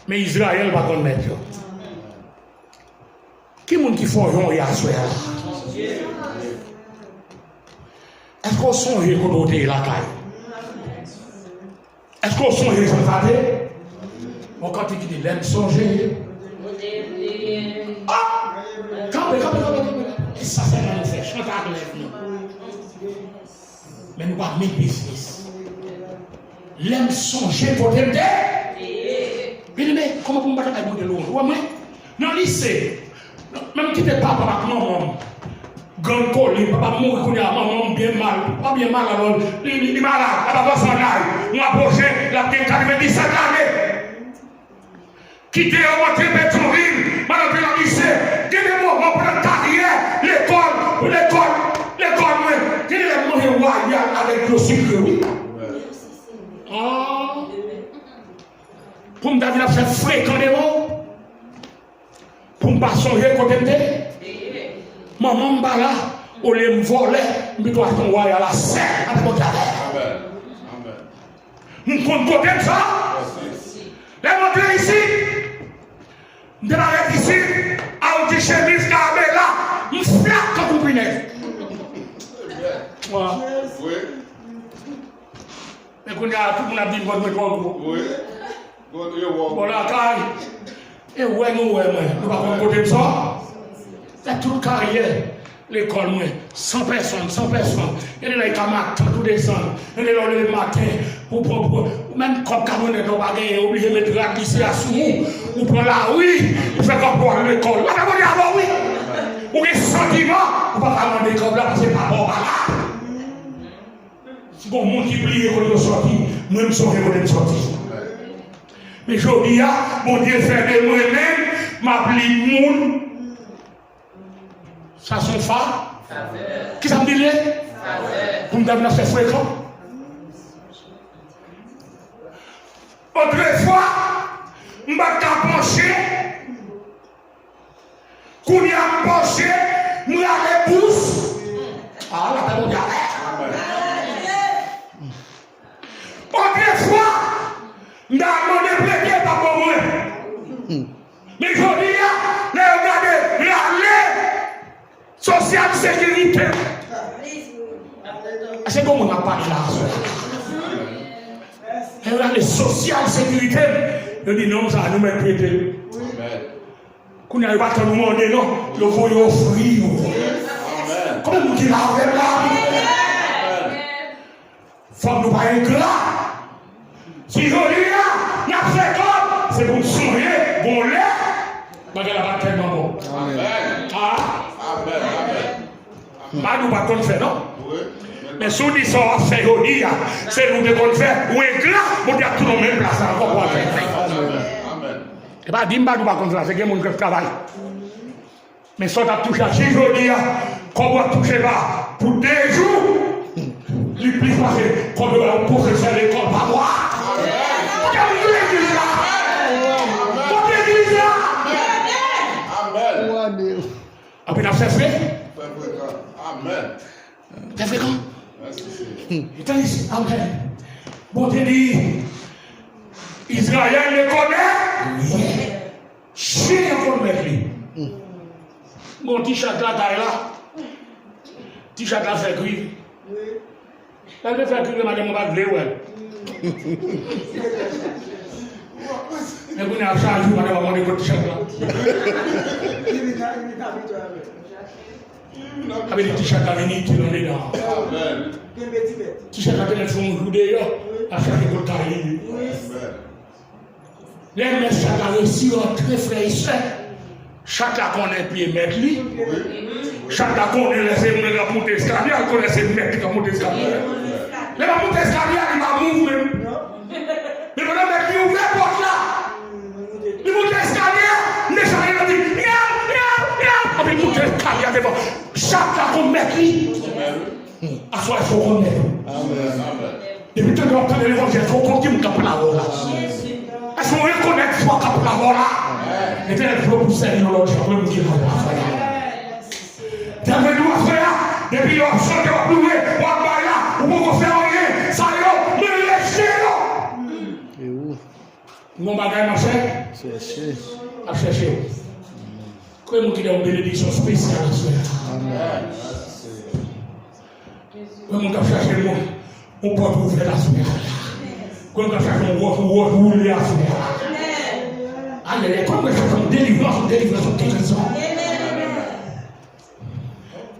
Mais Israël va connaître. Qui est-ce qui font un Yahweh là? Est-ce qu'on songe qu'on doit la caille? Est-ce qu'on songe qu'on doit bon, quand il dit l'aime songer. Ah! Quand et ça, c'est là, nous fait chanter avec nous. Mais nous pas mes business. L'aime songer pour t'aider. Mais comment vous me battez avec l'eau? Non, lycée. Même qui n'était pas papa, maman. Grand colli, papa mourir qu'on a maman bien mal. Pas bien mal alors. Il est malade. Papa va s'en aller. Moi, prochain, la petite 97 années. Quitter au monter Pétionville, madame de la lycée. Donnez-moi pour la carrière, l'école, moi. Donnez-moi avec le sucre, oui. Ah. Pour me dire, faire fréquent des mots. Pour me pas songer côté de maman m'a là, au lieu de me voler, je dois t'envoyer à la serre. Amen. Nous comptons côté de ça. Les montrer ici. Je vais ici. À un chemise là. Je flatte quand vous venez. Oui. Mais quand il y a tout le monde a dit, oui. Voilà, et ouais, nous allons côté de ça. C'est toute carrière. L'école, 100 personnes. Il y a des gens qui tout descendre. Il y a des le matin. Même comme Cameroun est obligé de mettre la lycée à sous. Vous prenez la rue. Vous faites comme pour l'école. Vous avez dit oui. Vous avez un sentiment. Vous ne pouvez pas demander comme là parce que c'est pas bon. Si vous multipliez quand vous sortez, nous ne sommes pas sortis. Mais je dis, mon Dieu fait de moi-même, m'appelle moun. Ça son fa. Qui ça me dit? Vous me donnez assez fréquent. Autrefois, je me suis penché. Quand je me suis penché, je me suis pousse. Ah, là, c'est mon Dieu. Autrefois, je me suis prêté par moi. Mais je dis, regardez, l'année sociale sécurité. C'est comme on a parlé là. Regardez, sociale sécurité. Je dis non, ça nous met prêté. Quand on n'arrive pas à nous demander, non, le voyons offrir. Comment vous dites là, faut que nous pas ingrat. Si je dis là, il y a fait comme, c'est pour sourire, bon l'air. Bagay la va tellement bon. Amen. Amen. Nous pas qu'on fait, non? Mais si on dit ça, on fait aujourd'hui, c'est nous qu'on fait. Ou est là, on dit à tout le monde même place encore pour faire. Amen. Et pas dire, nous pas qu'on fait, c'est que mon travail. Mais si on a touché à 6 jours, qu'on va toucher là pour 2 jours, le plus facile, qu'on doit un professeur de l'école, pas moi. Après, on a fait fait. Amen. T'as fait quand? Amen. Bon, tu dis, Israël le connaît? Oui. Chien qu'on met lui. Mon t-shirt là, taille là. T-shirt là fait cuivre. Elle veut faire cuivre, madame, on va le ouais. Mais vous n'avez pas changé, madame, on va le t-shirt là. Avec les t-shirts à venir, tu l'en es dans. T-shirts à venir, tu l'en es dans. À chaque école carré. Les messieurs à réussir très frères et sœurs. Chacun connaît pied mettre lui. Chacun connaît les émotions de monter escalier. Elle connaît ses mecs qui ont monté escalier. Mais la monter escalier, il va mourir même. Mais quand on met lui ouvert porte là. Il monte escalier. Les escaliers dit miaou. Il monte escalier devant. Chacun connaît lui. À soi, il faut connaître. Depuis que nous entendons l'évangile, il faut qu'on dise qu'on la voix là. Est-ce qu'on reconnaît qu'il faut qu'on la voix là? Et bien, il faut pour servir l'autre, il faut nous dire qu'on va faire. Bienvenue à faire. Depuis qu'on a chanté, on a ploué, on a baillé, on peut faire rien. Ça y est, mais laissez-le. Mon bagage, ma chère. À chercher. Comment qu'il y a une bénédiction spéciale à ce Amen. Comment qu'il cherche le monde, on peut ouvrir la semaine. Comment qu'il cherche le monde, on peut rouler la semaine. Alléluia. Comment qu'il cherche une délivrance, une guérison.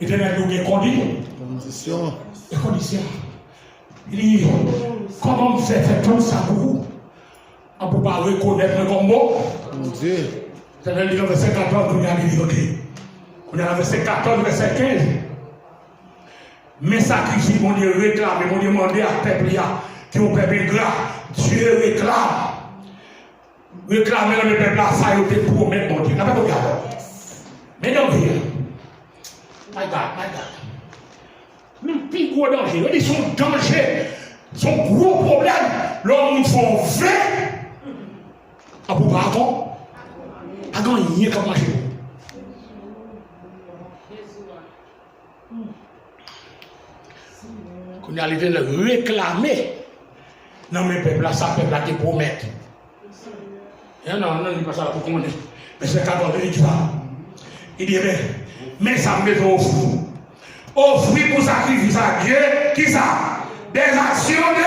Éternel, nous avons conditions. Les conditions. Il dit, comment vous faites tout ça pour vous? On ne peut pas reconnaître le combo. Mon Dieu. C'est le livre verset 14, vous avez dit, ok. Vous avez verset 14, verset 15. Mais sacrifice, mon Dieu, réclame, mon Dieu, demandé à peuple, qui ont peuple gras. Dieu réclame. Réclame dans le peuple, ça y est pour mettre mon Dieu. Mais non, my God. Même plus gros danger. Ils sont danger. Son gros problème. L'homme font vrai. Ah, pour pas attendre. Avant, il y a comme marcher. Qu'on a allé le réclamer. Non, mais peuple là, ça peuple là qui promet. Non, il n'est pas ça pour qu'on ait. Mais c'est 14 il dit ça. Il dit, mais ça me met au fou. Offrir pour sacrifice à Dieu, qui ça? Des actions de.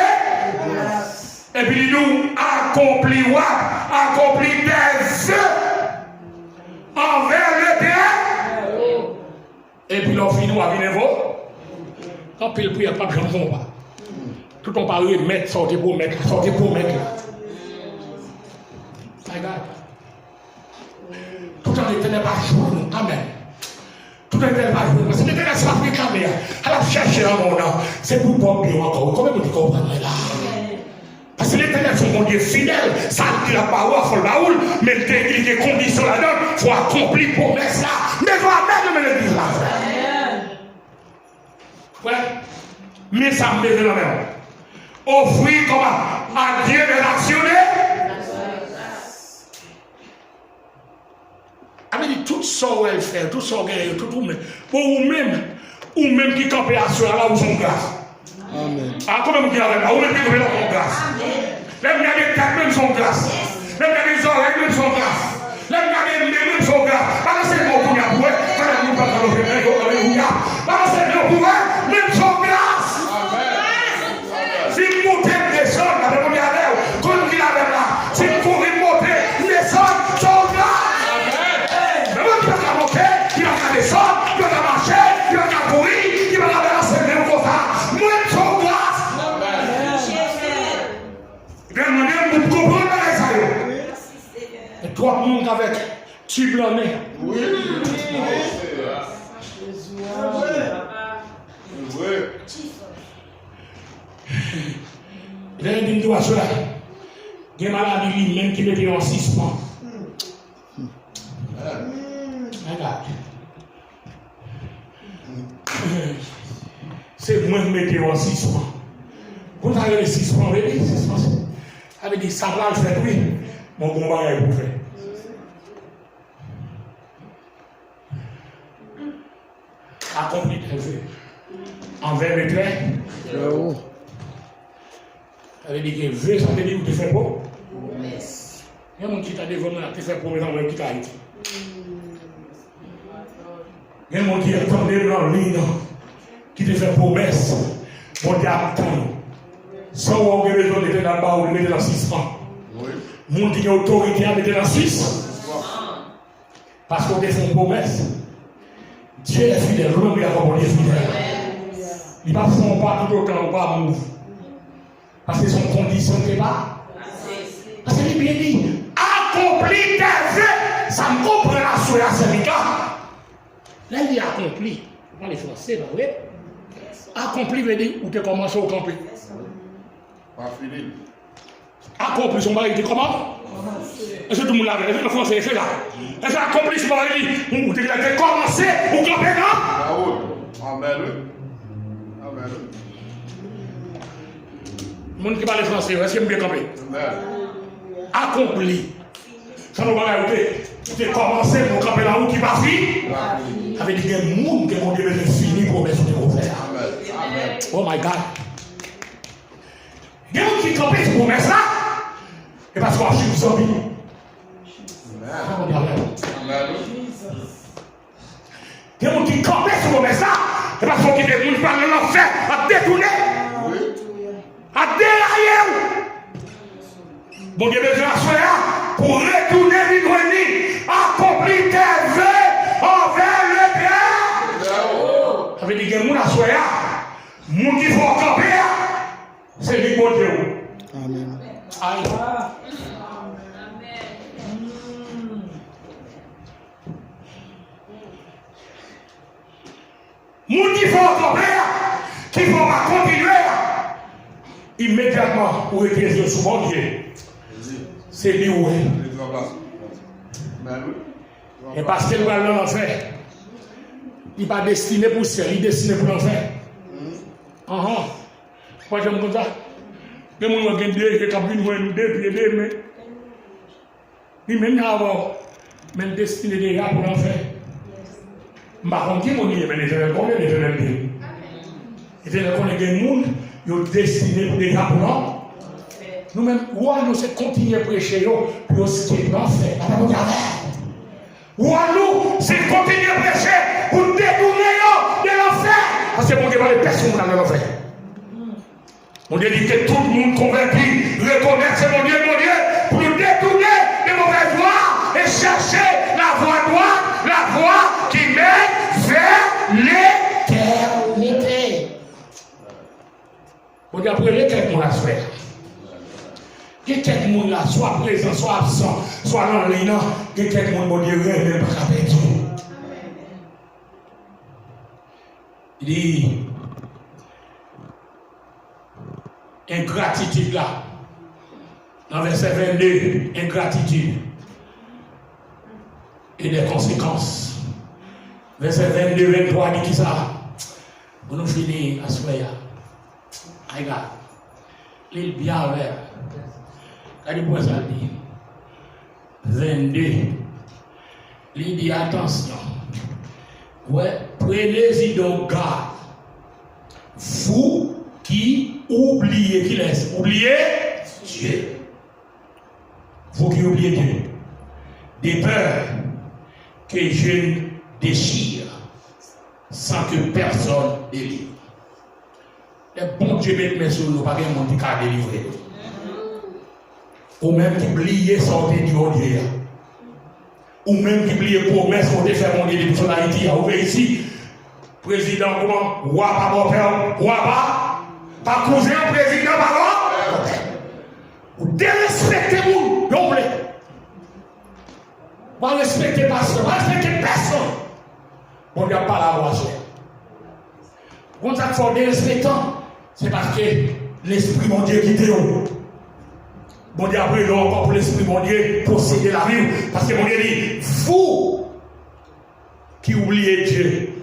Et puis nous accomplir des œuvres envers l'Éternel. Et puis l'on finit à venir voir. Quand il prie, pas de gens ne pas. Tout on parle de mettre, sortir pour mettre. Tout en l'Éternel va jouer. Amen. Tout le monde va jouer. Parce que l'Éternel s'est réclamé. Elle a cherché un monde. C'est pour pas bien encore. Comment vous comprenez là? Parce que l'Éternel, c'est mon Dieu fidèle. Ça dit la parole, il faut le baoul. Mais il y a des conditions là-dedans. Il faut accomplir pour mettre ça. Mais il faut amener le l'église là. Ouais. Mais ça me met dans la main. Offrir comment? À Dieu de l'actionner. Avec tout ça, elle fait, tout ça, tout même. Pour vous-même, ou même qui campent à ceux là où sont grâce. Amen. Ah, comment vous dites là, ou même qui campent là où sont grâce. Même il y a des têtes, même sont grâce. Même il y a des oreilles, même sont grâce. Même il y a des mains, même sont grâce. Pas que c'est bon pour nous, pas nous pas dans le pays, alléluia. Pas que c'est bon pour nous, même sont grâce. Si vous montez des choses, la même manière, comme il avait là, si vous pouvez monter des choses, sont grâce. Il va descendre, il va marcher, il va courir, il va balancer le comme ça. Moi, je suis grâce. Il va demander pour comprendre ça. Et toi, monde avec tu blâmé. Oui. Il a dit toi cela. Il y a maladie lui-même qui mettait en 6 mois. Regarde. C'est moi qui mettais en 6 mois. Vous avez les 6 mois, vous avez dit 6 mois. Vous avez dit ça va le faire, oui. Mon combat est pour faire. Accompli tes vœux. Envers mes traits. Vous avez dit que vœux, ça veut dire que tu fais beau. Il y a mon qui t'a dit vraiment, tu fais promesse en qui t'a Haïti. Il y a mon qui attendait dans le ligne, qui te fait promesse. Mon Dieu attend. Sans avoir besoin d'être dans le bas ou de mettre dans 6 ans. Mon Dieu a autorité à mettre dans 6. Parce qu'on te fait une promesse. Dieu est fidèle. L'homme est encore Dieu fidèle. Il ne va pas tout autant, on va mourir. Parce que son condition n'est pas. Parce qu'il est bien dit, accomplis tes vœux. Ça me comprend la soie à Sénégal. Là, il est accompli. On va les français, là, oui. Accompli veut dire où tu commences au camper. Pas fini. Accompli, son mari dit comment? Est-ce que tout le monde l'a vu? Est-ce que le français c'est là? Est-ce que accompli, son mari dit où tu as commencé au camper, non? Amen. Amen. Le monde qui parle français, est-ce qu'il aime bien camper? Accompli. Ça nous va ajouter. Tu as commencé mon camper là où qui va finir? Avec des gens qui vont devenir finis pour mettre sur tes faire. Oh my God. Il y a des gens qui campent pour mettre ça. Et parce qu'on a suivi zombie. Amen. Il y a des gens qui campent sur le message. Et parce qu'on a des gens qui parlent de l'enfer, à détourner, à dérailler. Bon Dieu, besoin de soeur pour retourner l'hygronie, accomplir tes vœux envers le Père. Ça veut dire qu'il y a des gens qui soeur, les gens qui font camper, c'est lui bon Dieu. Amen. Aïe. Les gens qui font camper, qui ne vont pas continuer, immédiatement pour être sous mon Dieu. C'est lui où est. Et parce qu'il va l'enfer, il n'est pas destiné pour ça, il est destiné pour l'enfer. Moi j'aime comme ça. Les gens qui ont deux, qui ont deux pieds, deux mains. Ils même avant, même destiné déjà pour l'enfer. Je ne sais pas qui est, mais les gens connaissent les gens. Les gens connaissent des gens qui ont destiné déjà pour l'enfer. Nous-mêmes, nous c'est continuer à prêcher, puis aussi qui est l'enfer. Nous, c'est continuer à prêcher pour détourner de l'enfer. Parce que mon Dieu va les personnes dans l'enfer. Mon Dieu dit que tout le monde convaincu reconnaît c'est mon Dieu, pour nous détourner de mauvaises voies et chercher la voie droite, la voie qui mène vers l'éternité. Mon Dieu, après l'éternité, on la souhaite. Que quelqu'un monde là soit présent, soit absent, soit dans le ligne, que quelqu'un monde bon Dieu ne pas perdre. Il dit ingratitude là. Dans verset 22, ingratitude et des conséquences. Verset 22, 23 dit qui ça? Pour nous finir à soya. Regarde. L'île bien vert. Regardez pour ça dit. 22. Il dit attention. Ouais, prenez-y donc garde. Vous qui oubliez, qui laisse oublier Dieu. Vous qui oubliez Dieu. Des peurs que je déchire sans que personne délivre. Le bon Dieu met sur nous, pas de monde qui a délivré. Ou même qui oubliez sortir du bon Dieu. Ou même qui oubliez promesse qu'on a fait mon Dieu depuis son Haïti. Vous voyez ici, président, comment? Roi pas mon père, roi pas cousin, président, pardon. Vous dérespectez vous, vous voulez. Vous ne respectez pas ça, vous ne respectez personne. On n'a pas la voix. Quand ça faut dérespectant, c'est parce que l'esprit mon Dieu qui était où. Bon Dieu après non encore pour l'esprit mon Dieu posséder la vie. Parce que mon Dieu dit, vous qui oubliez Dieu,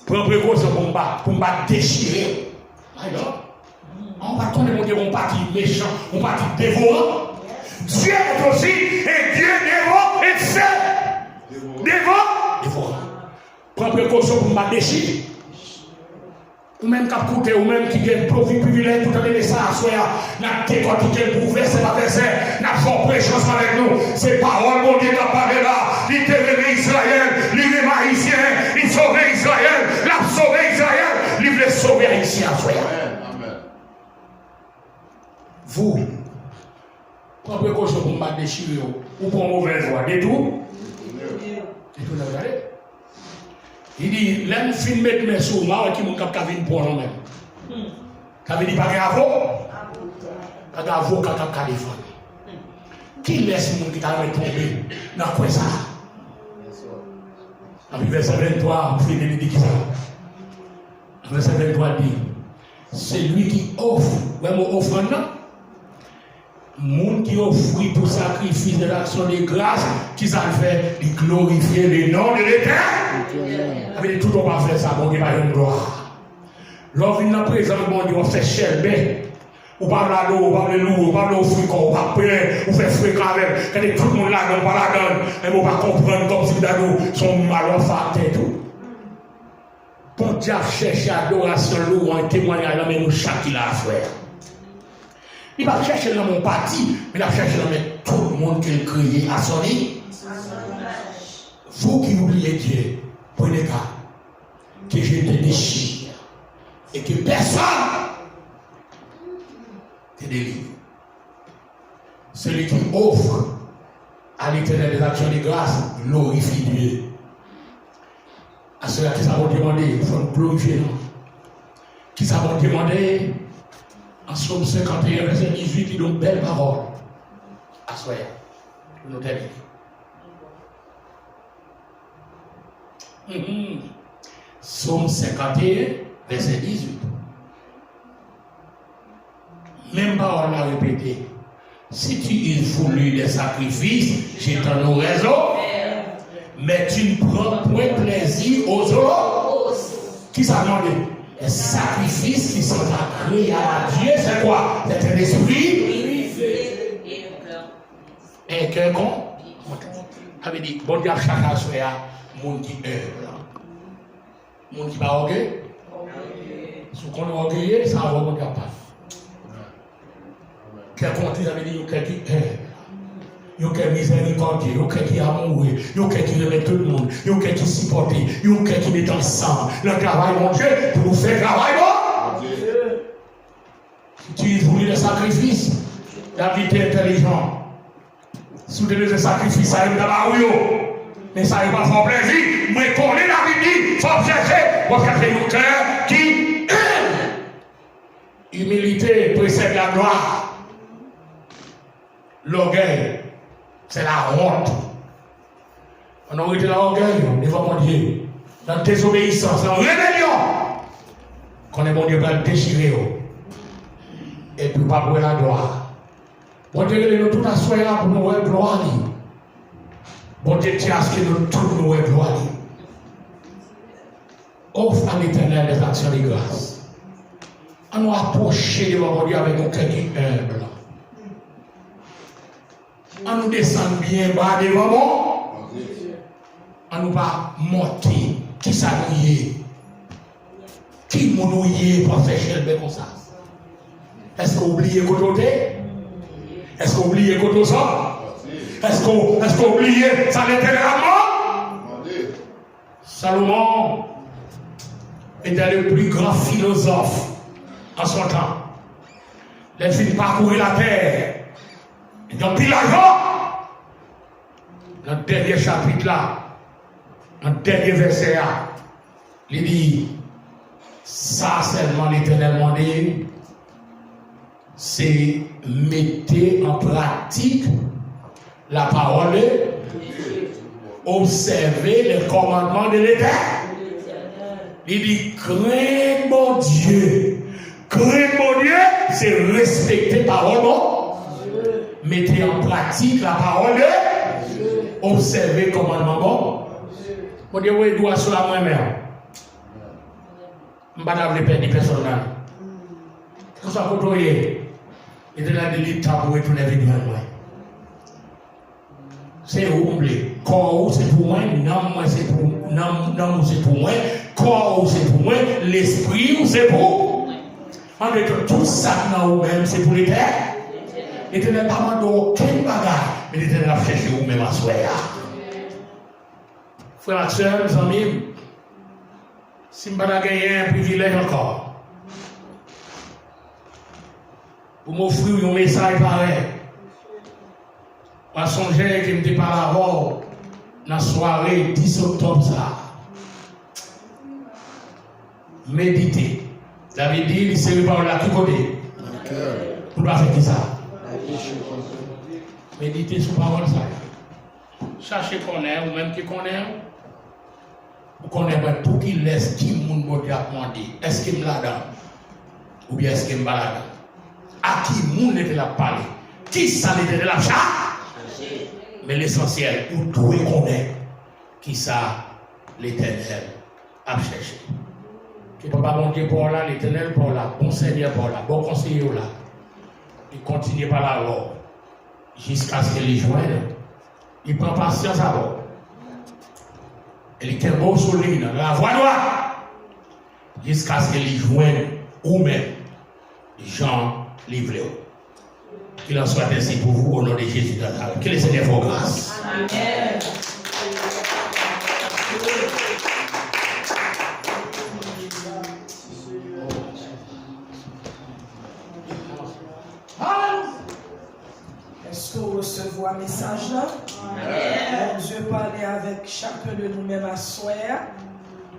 prenez précaution pour ne pas déchirer. Alors, on va tourner mon Dieu, on partit méchant, on partit dévorant. Dieu est aussi un Dieu dévorant et fait. Dévorant. Prends précaution pour ne pas déchirer. Ou même qui a coûté, ou même qui a un profit privilège, tout le ça à soi, n'a décortiqué pour verset par verset, n'a fait prêchance avec nous. C'est parole, mon Dieu, qui a parlé là. Il te réveille Israël, il est haïtien, il sauve Israël, l'a sauvé Israël, il veut sauver haïtien à soi. Amen. Vous, prenez précaution pour ne pas déchirer, ou pour mauvaise voie, détour. Détour, vous regardez. Il dit, l'homme filme mettre mes sous, moi, qui m'ont capté une pour nous-mêmes. Ça veut dire, pas d'avocat. Pas d'avocat qui a défendu. Qui laisse mon qui t'a tombé dans quoi ça? Dans verset 23, on fait des dit ça. Verset 23 dit, c'est lui qui offre, vraiment offrande là. Monde qui offre pour sacrifice de l'action de grâce, qui ça fait, il glorifier le nom de l'Éternel. Avec tout on va faire ça, bon Dieu va une gloire. Lorsqu'on vient présent, bon Dieu, on fait chelbé. On parle là, on parle de loup, on parle de fric, on parle de on fait fréquent avec. Quand tout le monde là, on parle là, et on va comprendre comme si nous sommes mal en fait et tout. Bon Dieu cherche adoration, loup, un témoignage, mais nous chaque il a à faire. Il va chercher dans mon parti, mais il va chercher dans tout le monde qu'il crée à son lit. Vous qui oubliez Dieu, prenez garde que je te déchire et que personne te délivre. Celui qui offre à l'Éternel des actions de grâce glorifie Dieu. À ceux qui s'avont demandé, il faut nous glorifier, non? Qui s'avont demandé, en Somme 51, verset 18, il donne belle parole. À ceux qui nous terminer. Somme 51, verset 18. Même parole à répéter. Si tu es voulu des sacrifices, j'ai ton raison, mais tu ne prends point plaisir aux autres. Qui s'est demandé? Les sacrifices qui sont agréables à Dieu, c'est quoi? C'est un esprit et un cœur con. Ça veut dire, bon Dieu, chacun soit mon qui humble. Mon qui va orgueil. Si on est orgueilleux, ça va mon capable. Quelqu'un qui avait dit, quelqu'un qui humble. Quelqu'un qui miséricordieux, quelqu'un qui amoureux, quelqu'un qui remet tout le monde, quelqu'un qui supporte, quelqu'un qui met ensemble. Le travail, mon Dieu, pour nous faire travail, bon. Si tu voulais le sacrifice, la vie est intelligente. Si tu veux le sacrifice, ça arrive dans la rue. Mais ça n'est pas son plaisir. Mais pour les la Bible, il faut chercher. Pour chercher un cœur qui aime. Humilité précède la gloire. L'orgueil, c'est la honte. On a été l'orgueil devant mon Dieu. Dans la désobéissance, dans la rébellion. Qu'on est mon Dieu va le déchirer. Et puis pas pour la gloire. Bon Dieu, nous tout assoyer pour nous voir gloire. Bon Dieu, tu as ce que nous tous nous voir gloire. Offre à l'Éternel des actions de grâce. On nous approcher devant mon Dieu avec un cœur qui humble. On nous descend bien bas devant moi. On nous va monter. Qui s'habille? Qui m'oublier pour faire chelbe comme ça? Est-ce qu'on oublie côté? Est-ce qu'on oublie côté ça? Est-ce qu'on oublie ça littéralement? Salomon était le plus grand philosophe en son temps. Il a fini parcourir la terre. Il a pris l'argent. Dans le dernier chapitre là, dans le dernier verset là, il dit, ça seulement l'Éternel m'a dit, c'est mettez en pratique la parole, observez le commandement de l'Éternel. Il dit, crains mon Dieu. Crains mon Dieu, c'est respecter la parole. Mettez en pratique la parole, observez le commandement. Mon Dieu, vous doit sur la moi-même. Je ne vais pas perdre personne. Tout ça pour toi, il est là de l'État pour retourner avec moi. C'est oublié. Corps, c'est pour moi, non, c'est pour moi, corps, c'est pour moi, l'esprit, c'est pour. En fait, tout ça dans vous-même, c'est pour l'Éternel. L'Éternel n'a pas demandé aucun bagage, mais l'Éternel a cherché vous-même à soi. Frères et sœurs, mes amis, si je n'ai pas gagné un privilège encore, pour m'offrir un message pareil, à songer qui me dit par avant, dans la soirée 10 octobre, ça. Méditer. David dit, il s'est par là, qui côté? Pour pas faire ça. Méditer sur parole ça. Cherchez qu'on est, ou même qui connaît. Vous connaissez tout qui laisse qui moun bote a demandé. Est-ce qu'il me l'a donné? Ou bien est-ce qu'il me l'a donné? À qui moun était la parler? Qui ça l'était de la charge? Mais l'essentiel, vous devez connaître qui ça l'Éternel a cherché. Que papa mon Dieu pour là, l'Éternel pour là, bon Seigneur pour là, bon conseiller là. Il continue par là alors, jusqu'à ce qu'il joigne. Il prend patience alors. Il était beau sur lui, dans la voie droite, jusqu'à ce qu'il joigne ou même Jean livre. Qu'il en soit ainsi pour vous au nom de Jésus de Nazareth. Que le Seigneur vous grâce. Amen. Est-ce que vous recevez un message là? Amen. Dieu parlait avec chacun de nous-mêmes à soir.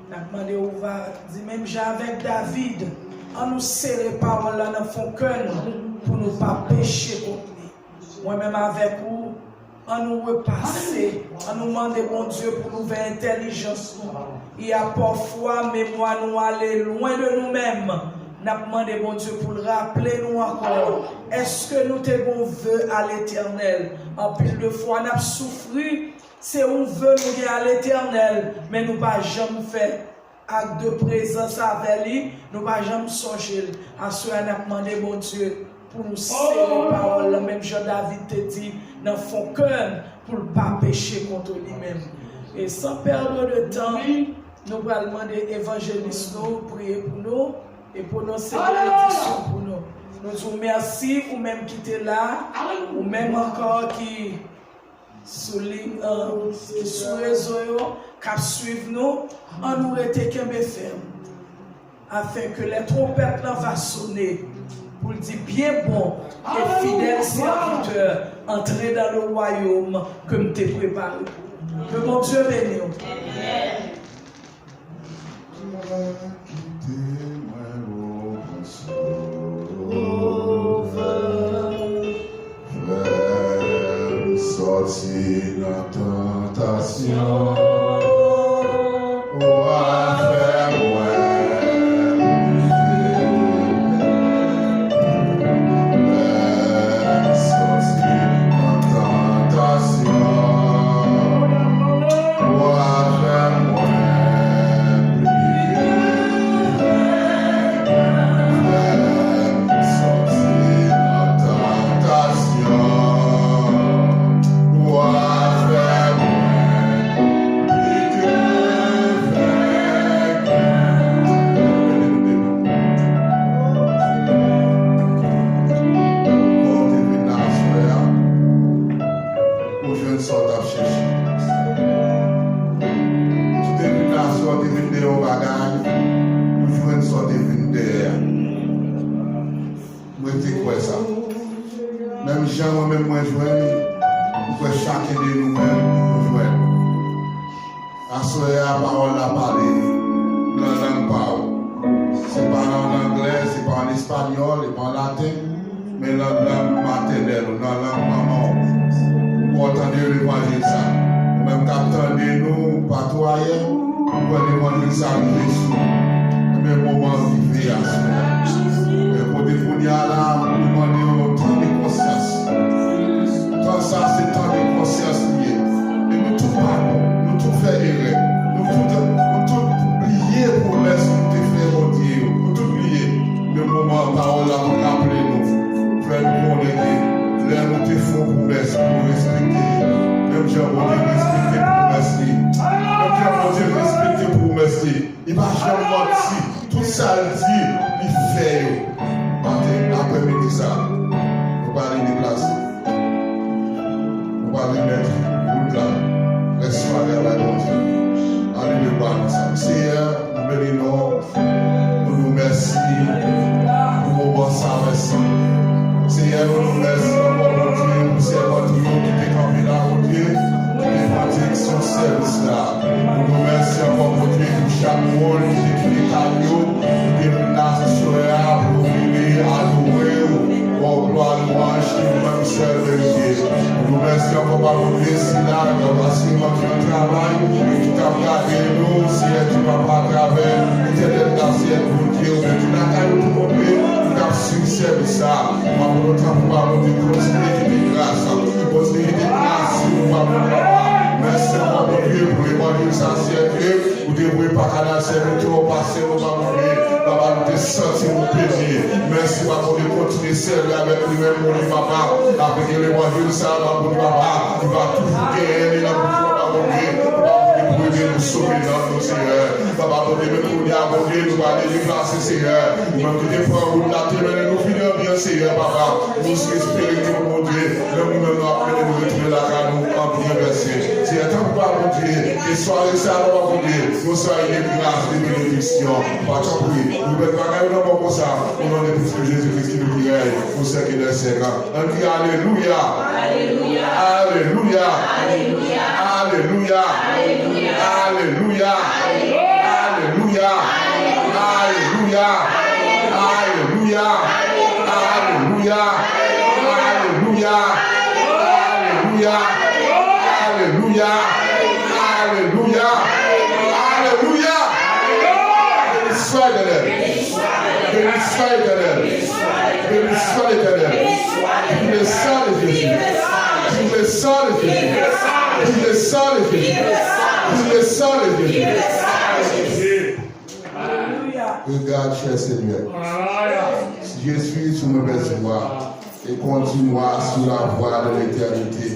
On a demandé où va dire même j'ai avec David. On nous serre parole là dans fond cœur pour ne pas pécher contre lui. Moi-même avec vous, on nous repasser, on nous demande bon Dieu pour nous faire intelligence. Il y a parfois, mais moi nous aller loin de nous-mêmes. Nous avons demandé bon Dieu pour le rappeler nous encore. Est-ce que nous avons vœu à l'éternel? En pile de fois, nous avons souffert. C'est un vœu nous à l'éternel, mais nous pas jamais fait acte de présence avec lui, nous pas jamais songer. À ce qu'on a demandé bon Dieu pour nous serrer parole, même Jean David te dit dans son cœur pour ne pas pécher contre lui-même. Et sans perdre de temps, nous allons demander évangéliste nous prier pour nous et pour nos bénédictions pour nous. Nous vous merci ou même qui était là, ou même encore qui sur les réseaux, qui suivent nous, on nous était qu'un ferme, afin que les trompettes va sonner pour dire bien bon et fidèle serviteur, entrer dans le royaume que nous t'ai préparé. Que mon Dieu bénisse. Sorti dans tentation, ou à faire sorti dans tentation, ou à faire sorti dans tentation. Même Jean, même moi, je chacun de nous-mêmes nous joindre. Assoyer la parole, la parler, dans la langue parole. C'est pas en anglais, c'est pas en espagnol, c'est pas en latin, mais dans la langue maternelle, dans la langue maman. Pour entendre l'évangile ça. Même quand de nous, partout ailleurs, pour l'évangile ça, nous même moment vivre à ce moment. Pour définir là, nous demandons temps de conscience. Tant ça, c'est temps de conscience lié. Et nous tout pardon, nous tout fait erreur. Nous tout oublier pour laisser nous faire au Dieu. Nous tout oublier le moment parole là pour rappeler nous. Faire nous connaître. Là, nous te font pour laisser, pour respecter. Même Jean-Paul respecter pour merci. Même Jean-Paul respecter pour merci. Il va jamais mentir. Tout ça, il dit, il fait. Après-midi ça, nous allons déplacer. Nous allons mettre route là. Laisse-moi vers la route. Allez le voir ensemble. Seigneur, nous bénissons. Nous nous remercions pour vos bonnes services. Seigneur, nous nous remercions pour Dieu, pour ces votre nom qui est campé là, pour Dieu, et pour son service là. Nous nous remercions pour Dieu, pour chaque rôle qui est caillou, pour la soirée, pour venir adorer, pour gloire, louange, qui nous serve Dieu. Nous nous remercions pour votre blessé là, parce que notre travail, et tout a regardé nous, si tu ne vas pas à travers, et tu es dans le ciel pour Dieu, mais tu n'as qu'à nous tromper, tu as succès de ça. Pour notre pouvoir, nous devons continuer de grâce, continuer de grâce, nous avons merci à mon Dieu pour l'évangile sincère. Vous devez pas qu'à la servitude au passé, nous avons nous te sentir nous plaisir. Merci pour de continuer à servir avec lui-même, mon papa, avec l'évangile ça, mon papa, il va toujours gagner, il va toujours nous sauver. sauver dans nos Seigneur. Papa, bon Dieu, nous avons Dieu, nous allons déplacer, Seigneur. Même que des fois, nous nous finissons bien, Seigneur, Papa. Nous espérons que mon Dieu, nous nous appelons nous retourner la canon en bien versé. C'est un temps pour mon Dieu, que soirée ça, mon Dieu, nous soyons des grâces, des bénédictions. Pas de prix. Nous ne pouvons pas gagner comme ça. Au nom de Jésus-Christ qui nous guérit, nous sommes qui les séquents. On dit Alléluia. Alléluia. Alléluia. Alléluia. Alléluia. Alléluia. Alléluia. Alléluia. Alléluia. Alléluia. Alléluia. Alléluia. Alléluia. Alléluia. Béni soit l'Éternel. Béni soit l'Éternel. Béni soit l'Éternel. Pour le sang de Jésus. Pour le sang de Jésus. Pour le sang de Jésus. Pour le sang de Jésus. Regarde, cher Seigneur. Si je suis sur mauvaise voie et continue-moi sur la voie de l'éternité.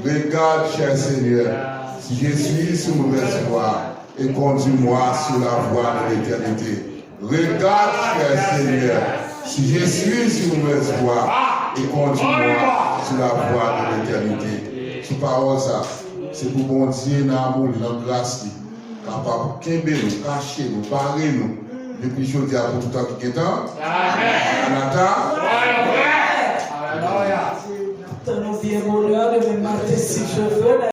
Regarde, cher Seigneur. Si je suis sur mauvaise voie et conduis-moi sur la voie de l'éternité. Regarde, cher Seigneur, si je suis sur mauvaise voie et conduis-moi sur la voie de l'éternité. Sous parole ça, c'est pour bon Dieu, dans l'amour, dans la grâce, capable de quimber nous, cacher nous, barrer nous, depuis que je dis à tout le temps qui est temps. Nous viens bonheur de me mater si je veux.